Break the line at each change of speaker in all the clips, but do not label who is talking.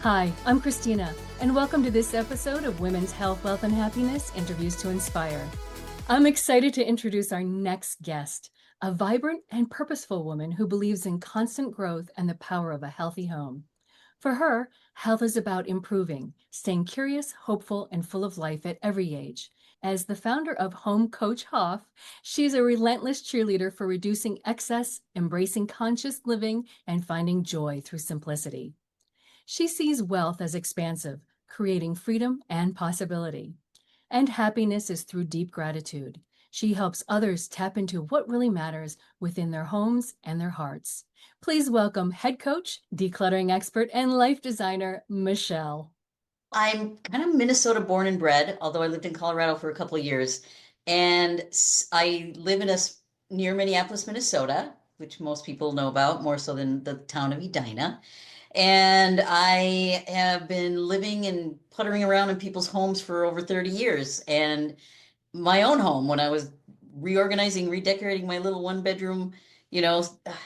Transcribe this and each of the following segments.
Hi, I'm Christina, and welcome to this episode of Women's Health, Wealth, and Happiness Interviews to Inspire. I'm excited to introduce our next guest, a vibrant and purposeful woman who believes in constant growth and the power of a healthy home. For her, health is about improving, staying curious, hopeful, and full of life at every age. As the founder of Home Coach Hoff, she's a relentless cheerleader for reducing excess, embracing conscious living, and finding joy through simplicity. She sees wealth as expansive, creating freedom and possibility. And happiness is through deep gratitude. She helps others tap into what really matters within their homes and their hearts. Please welcome head coach, decluttering expert, and life designer, Michelle.
I'm kind of Minnesota born and bred, although I lived in Colorado for a couple of years. And I live near Minneapolis, Minnesota, which most people know about more so than the town of Edina. And I have been living and puttering around in people's homes for over 30 years. And my own home, when I was reorganizing, redecorating my little one bedroom,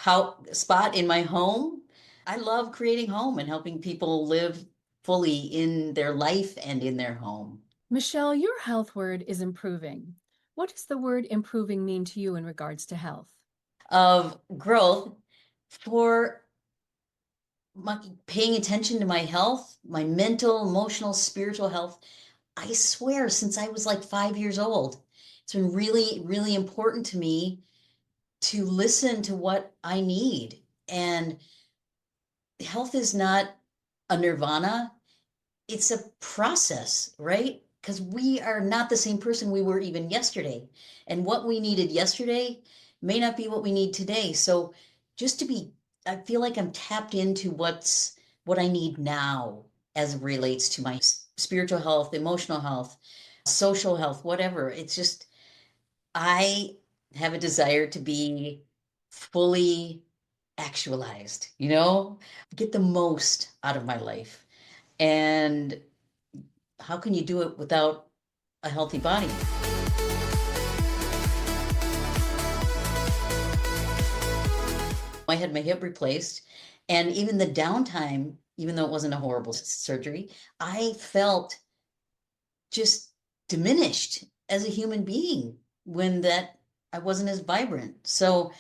how spot in my home. I love creating home and helping people live fully in their life and in their home.
Michelle, your health word is improving. What does the word improving mean to you in regards to health?
Of growth for paying attention to my health, my mental, emotional, spiritual health. I swear, since I was like 5 years old, it's been really, really important to me to listen to what I need. And health is not a nirvana, it's a process, right? Because we are not the same person we were even yesterday. And what we needed yesterday may not be what we need today. So just to be, I feel like I'm tapped into what I need now as it relates to my spiritual health, emotional health, social health, whatever. It's just, I have a desire to be fully actualized, get the most out of my life. And how can you do it without a healthy body? I had my hip replaced, and even the downtime, even though it wasn't a horrible surgery, I felt just diminished as a human being when that I wasn't as vibrant. So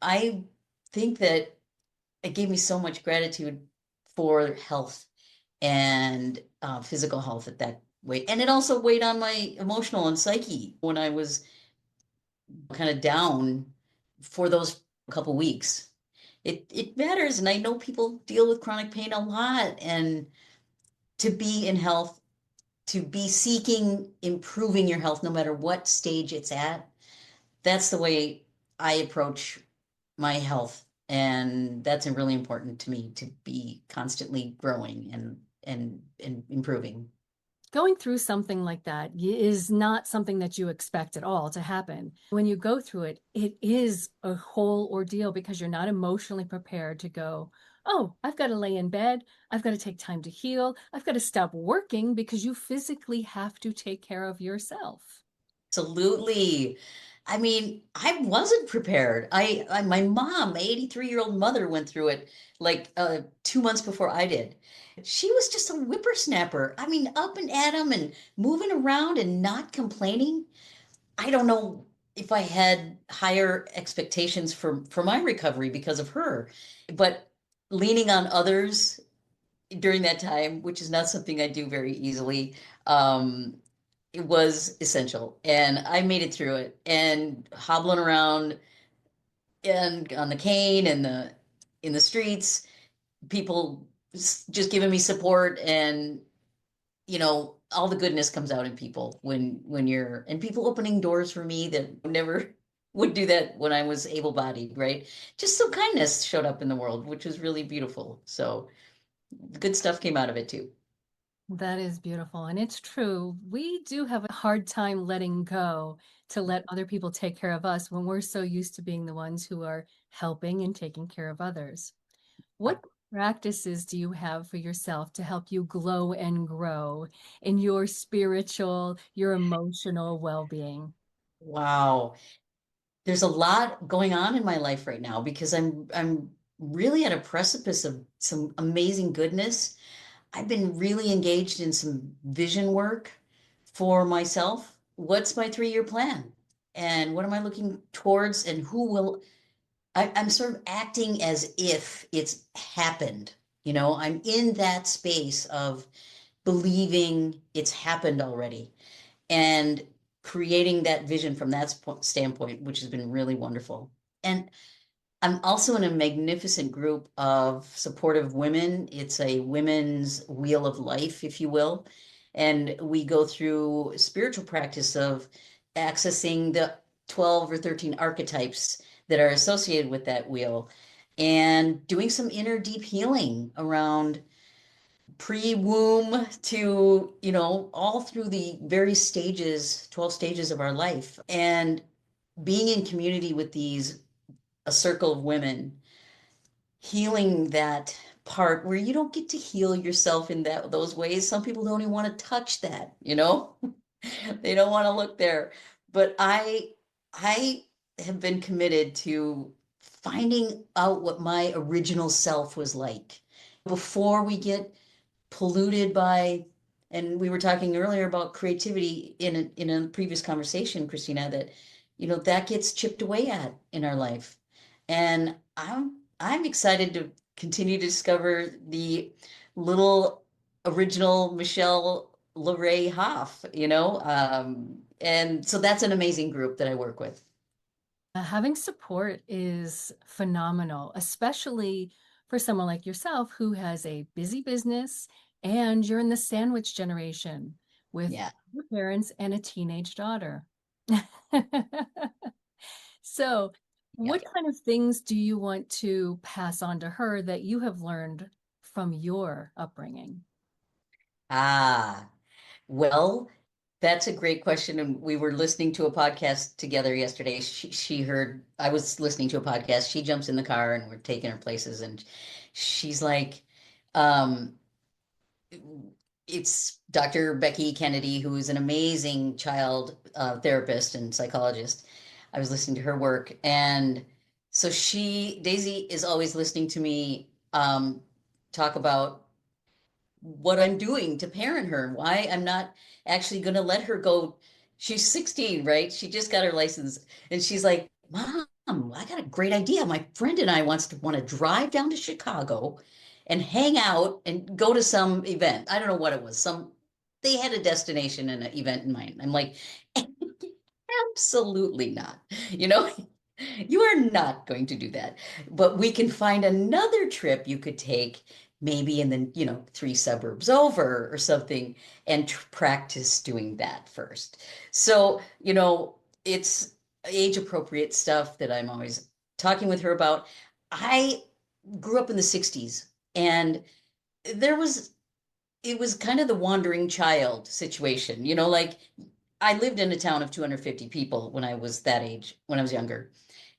I think that it gave me so much gratitude for health and physical health at that weight. And it also weighed on my emotional and psyche when I was kind of down for those couple weeks. It matters. And I know people deal with chronic pain a lot. And to be in health, to be seeking improving your health, no matter what stage it's at, that's the way I approach my health. And that's really important to me, to be constantly growing and improving.
Going through something like that is not something that you expect at all to happen. When you go through it, it is a whole ordeal because you're not emotionally prepared to go, oh, I've got to lay in bed. I've got to take time to heal. I've got to stop working because you physically have to take care of yourself.
Absolutely. I mean, I wasn't prepared. My mom, my 83-year-old mother, went through it like 2 months before I did. She was just a whippersnapper. I mean, up and at 'em and moving around and not complaining. I don't know if I had higher expectations for my recovery because of her, but leaning on others during that time, which is not something I do very easily, it was essential. And I made it through it, and hobbling around and on the cane and the in the streets, people just giving me support. And all the goodness comes out in people when you're, and people opening doors for me that never would do that when I was able-bodied, right? Just some kindness showed up in the world, which was really beautiful. So good stuff came out of it too.
That is beautiful. And it's true. We do have a hard time letting go to let other people take care of us when we're so used to being the ones who are helping and taking care of others. What practices do you have for yourself to help you glow and grow in your spiritual, your emotional well-being?
Wow. There's a lot going on in my life right now because I'm really at a precipice of some amazing goodness. I've been really engaged in some vision work for myself. What's my 3-year plan? And what am I looking towards? And who will I'm sort of acting as if it's happened. I'm in that space of believing it's happened already and creating that vision from that standpoint, which has been really wonderful. And I'm also in a magnificent group of supportive women. It's a women's wheel of life, if you will. And we go through spiritual practice of accessing the 12 or 13 archetypes that are associated with that wheel and doing some inner deep healing around pre-womb to, all through the various stages, 12 stages of our life. And being in community with a circle of women, healing that part where you don't get to heal yourself in those ways. Some people don't even want to touch that. They don't want to look there. But I have been committed to finding out what my original self was like before we get polluted by, and we were talking earlier about creativity in a previous conversation, Christina, that that gets chipped away at in our life. And I'm excited to continue to discover the little original Michelle LeRae Hoff, and so that's an amazing group that I work with.
Having support is phenomenal, especially for someone like yourself who has a busy business and you're in the sandwich generation with
Yeah.
your parents and a teenage daughter. So,
Yeah.
what kind of things do you want to pass on to her that you have learned from your upbringing?
Ah, well, that's a great question. And we were listening to a podcast together yesterday. She heard I was listening to a podcast. She jumps in the car and we're taking her places. And she's like, um, it's Dr. Becky Kennedy, who is an amazing child therapist and psychologist. I was listening to her work. And so Daisy is always listening to me talk about what I'm doing to parent her, why I'm not actually going to let her go. She's 16, right? She just got her license, and she's like, "Mom, I got a great idea. My friend and I want to drive down to Chicago and hang out and go to some event. I don't know what it was. They had a destination and an event in mind." I'm like, absolutely not. You know, you are not going to do that. But we can find another trip you could take, maybe in the, 3 suburbs over or something, and practice doing that first. So, it's age appropriate stuff that I'm always talking with her about. I grew up in the 60s, and there was it was kind of the wandering child situation, like I lived in a town of 250 people when I was that age, when I was younger,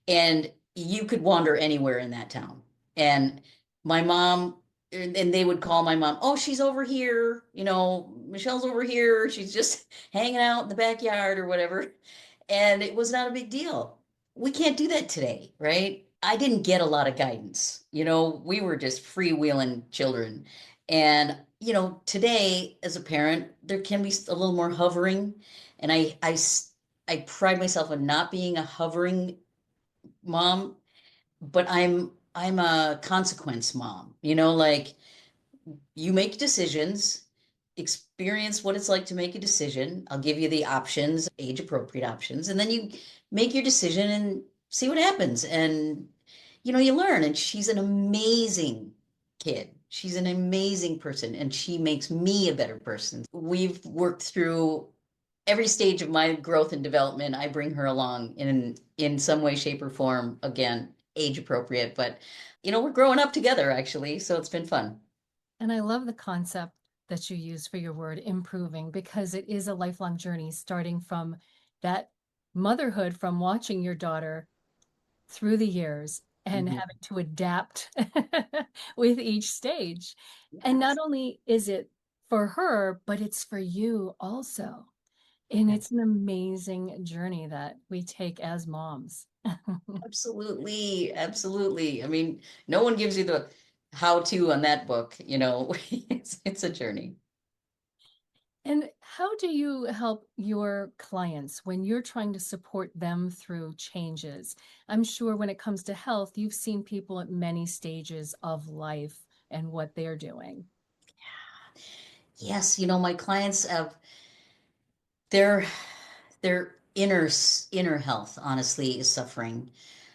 and you could wander anywhere in that town. And my mom, and they would call my mom, "Oh, she's over here, Michelle's over here, she's just hanging out in the backyard or whatever." And it was not a big deal. We can't do that today, right? I didn't get a lot of guidance. We were just freewheeling children. And, today as a parent, there can be a little more hovering. And I pride myself on not being a hovering mom, but I'm a consequence mom. Like, you make decisions, experience what it's like to make a decision. I'll give you the options, age appropriate options, and then you make your decision and see what happens. And you learn. And she's an amazing kid. She's an amazing person, and she makes me a better person. We've worked through every stage of my growth and development. I bring her along in some way, shape, or form. Again, age appropriate, but we're growing up together actually, so it's been fun.
And I love the concept that you use for your word improving because it is a lifelong journey starting from that motherhood, from watching your daughter through the years and
Mhm.
having to adapt with each stage. And not
Yes.
only is it for her, but it's for you also. And
Yeah.
it's an amazing journey that we take as moms.
Absolutely, absolutely. I mean, no one gives you the how to on that book, it's a journey.
And how do you help your clients when you're trying to support them through changes? I'm sure when it comes to health, you've seen people at many stages of life and what they're doing.
Yes, my clients have their their inner health, honestly, is suffering.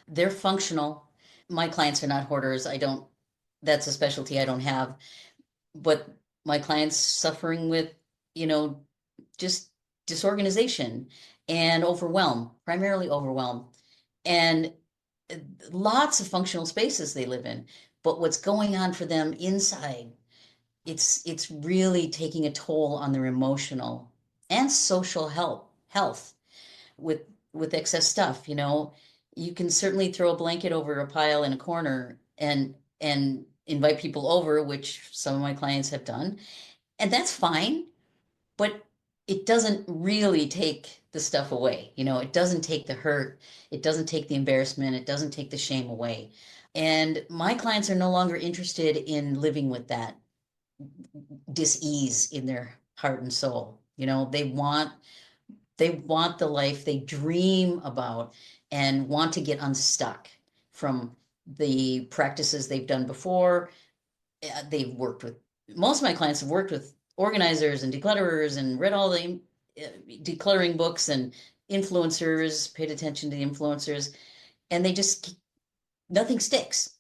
They're functional. My clients are not hoarders. I don't, that's a specialty I don't have. But my clients suffering with, you know, just disorganization and overwhelm, primarily overwhelm, and lots of functional spaces they live in. But what's going on for them inside, it's really taking a toll on their emotional and social health with excess stuff. You can certainly throw a blanket over a pile in a corner and invite people over, which some of my clients have done, and that's fine, but it doesn't really take the stuff away. It doesn't take the hurt, it doesn't take the embarrassment, it doesn't take the shame away. And my clients are no longer interested in living with that dis-ease in their heart and soul. They want the life they dream about and want to get unstuck from the practices they've done before. They've worked with, most of my clients have worked with organizers and declutterers and read all the decluttering books and influencers, paid attention to the influencers, and they just, nothing sticks.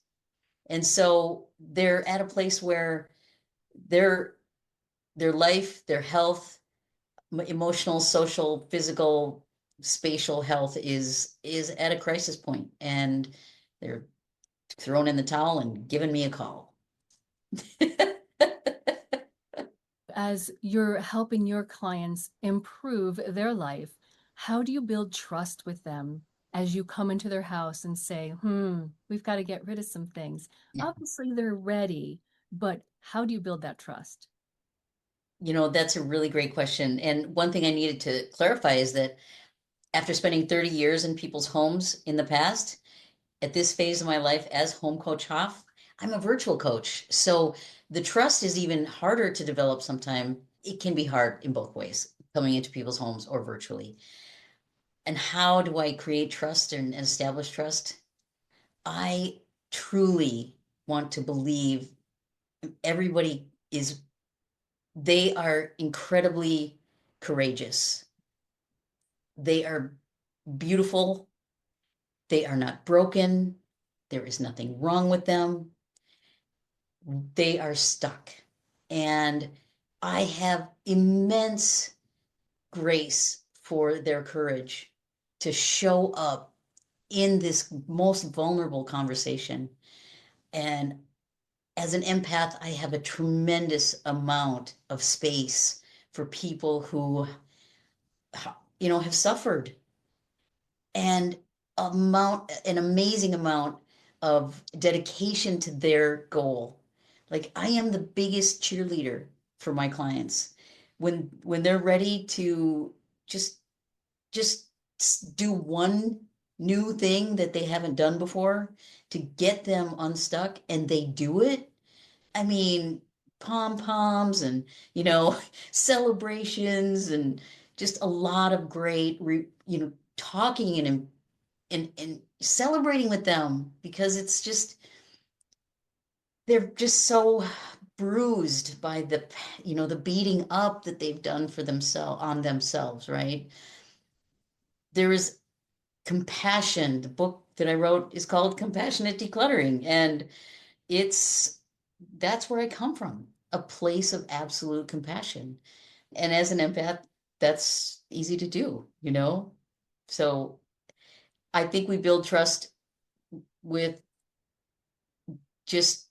And so they're at a place where their their life, their health, emotional, social, physical, spatial health is at a crisis point, and they're thrown in the towel and giving me a call.
As you're helping your clients improve their life, how do you build trust with them as you come into their house and say, we've got to get rid of some things?
Yeah.
Obviously, they're ready, but how do you build that trust?
That's a really great question. And one thing I needed to clarify is that after spending 30 years in people's homes in the past, at this phase of my life as Home Coach Hoff, I'm a virtual coach. So the trust is even harder to develop sometime. It can be hard in both ways, coming into people's homes or virtually. And how do I create trust and establish trust? I truly want to believe everybody is, they are incredibly courageous. They are beautiful. They are not broken. There is nothing wrong with them. They are stuck. And I have immense grace for their courage to show up in this most vulnerable conversation. And as an empath, I have a tremendous amount of space for people who, have suffered, and an amazing amount of dedication to their goal. Like, I am the biggest cheerleader for my clients when they're ready to just just do one new thing that they haven't done before to get them unstuck, and they do it. I mean, pom poms and, celebrations, and just a lot of great, talking and celebrating with them, because it's just, they're just so bruised by the beating up that they've done for themselves, on themselves, right? There is compassion. The book that I wrote is called Compassionate Decluttering, and it's that's where I come from, a place of absolute compassion. And as an empath, that's easy to do. So I think we build trust with just,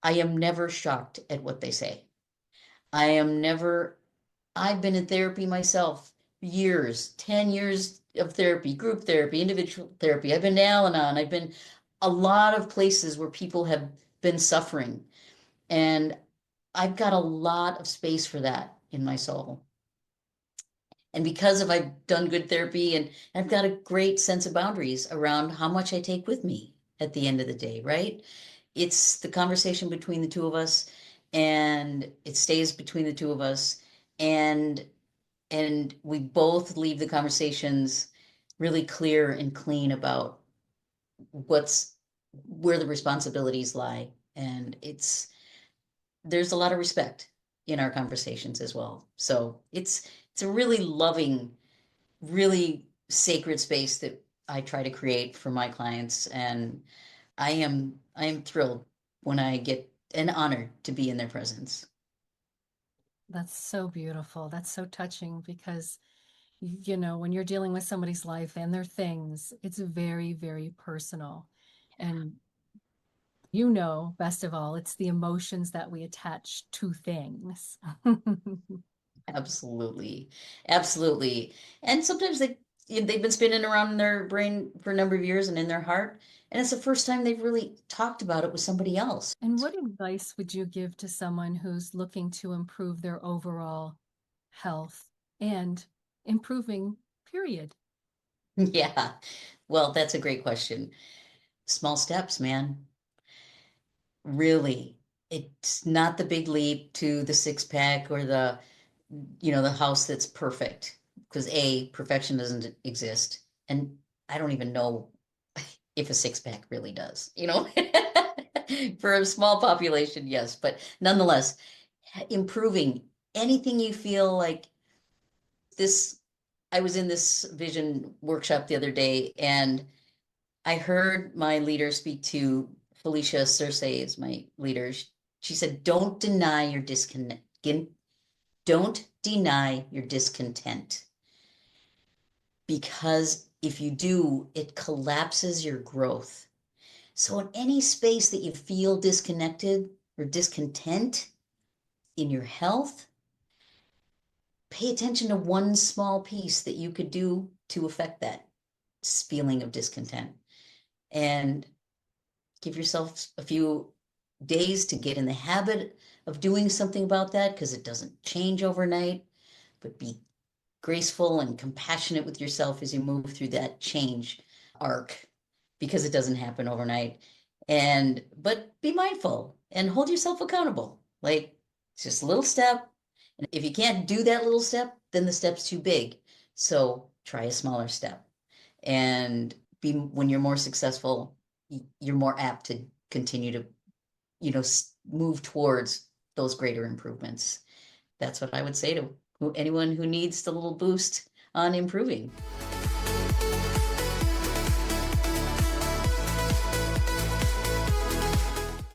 I am never shocked at what they say. I am never, I've been in therapy myself, years, 10 years of therapy, group therapy, individual therapy. I've been to Al-Anon. I've been a lot of places where people have been suffering. And I've got a lot of space for that in my soul. And because of I've done good therapy, and I've got a great sense of boundaries around how much I take with me at the end of the day, right? It's the conversation between the two of us, and it stays between the two of us, and we both leave the conversations really clear and clean about what's where the responsibilities lie. And there's a lot of respect in our conversations as well. So it's a really loving, really sacred space that I try to create for my clients. And I am thrilled when I get an honor to be in their presence.
That's so beautiful. That's so touching because, you know, when you're dealing with somebody's life and their things, it's very, very personal. And you know, best of all, it's the emotions that we attach to things.
Absolutely. Absolutely. And sometimes they've been spinning around in their brain for a number of years and in their heart, and it's the first time they've really talked about it with somebody else.
And what advice would you give to someone who's looking to improve their overall health and improving, period?
Yeah. Well, that's a great question. Small steps, man. Really. It's not the big leap to the six pack or the house that's perfect. Because A, perfection doesn't exist. And I don't even know if a six pack really does, you know? For a small population, yes. But nonetheless, improving anything you feel like this. I was in this vision workshop the other day, and I heard my leader speak to Felicia Cersei is my leader. She said, "Don't deny your disconnect. Don't deny your discontent, because if you do, it collapses your growth." So in any space that you feel disconnected or discontent in your health, pay attention to one small piece that you could do to affect that feeling of discontent, and give yourself a few days to get in the habit of doing something about that, because it doesn't change overnight. But be graceful and compassionate with yourself as you move through that change arc, because it doesn't happen overnight. And but be mindful and hold yourself accountable. Like, it's just a little step. And if you can't do that little step, then the step's too big. So try a smaller step. And when you're more successful, you're more apt to continue to, move towards those greater improvements. That's what I would say to anyone who needs the little boost on improving.